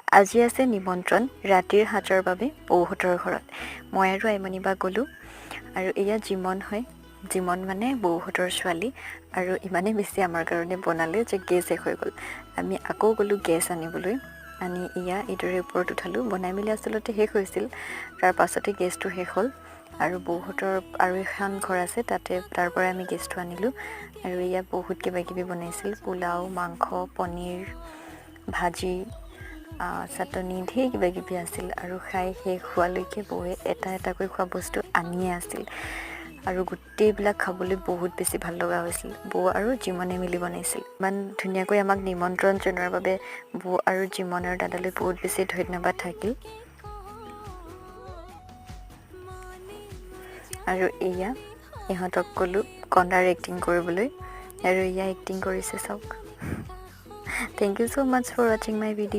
আজি আছে নিমন্ত্ৰণ ৰাতিৰ সাজৰ বাবে বৌহঁতৰ ঘৰত মই আৰু আইমণি বা গ'লোঁ আৰু এয়া জিমন হয় জিমন মানে বৌহঁতৰ ছোৱালী আৰু ইমানেই বেছি আমাৰ কাৰণে বনালে যে গেছ শেষ হৈ গ'ল আমি আকৌ গ'লোঁ গেছ আনিবলৈ আনি এয়া এইদৰে ওপৰত উঠালোঁ বনাই মেলি আচলতে শেষ হৈছিল তাৰ পাছতে গেছটো শেষ হ'ল আৰু বৌহঁতৰ আৰু এখন ঘৰ আছে তাতে তাৰ পৰা আমি গেছটো আনিলোঁ আৰু এয়া বহুত কিবা কিবি বনাইছিল পোলাও মাংস পনীৰ ভাজি চাটনি ঢেৰ কিবা কিবি আছিল আৰু খাই শেষ হোৱালৈকে বৌয়ে এটা এটাকৈ খোৱা বস্তু আনিয়ে আছিল আৰু গোটেইবিলাক খাবলৈ বহুত বেছি ভাল লগা হৈছিল বৌ আৰু জিমনে মিলি বনাইছিল ইমান ধুনীয়াকৈ আমাক নিমন্ত্ৰণ জনোৱাৰ বাবে বৌ আৰু জিমনৰ দাদালৈ বহুত বেছি ধন্যবাদ থাকিল আৰু এয়া ইহঁতক ক'লোঁ কন্দাৰ এক্টিং কৰিবলৈ আৰু এয়া এক্টিং কৰিছে চাওক thank you so' much for ৱাচিং মাই ভিডিঅ'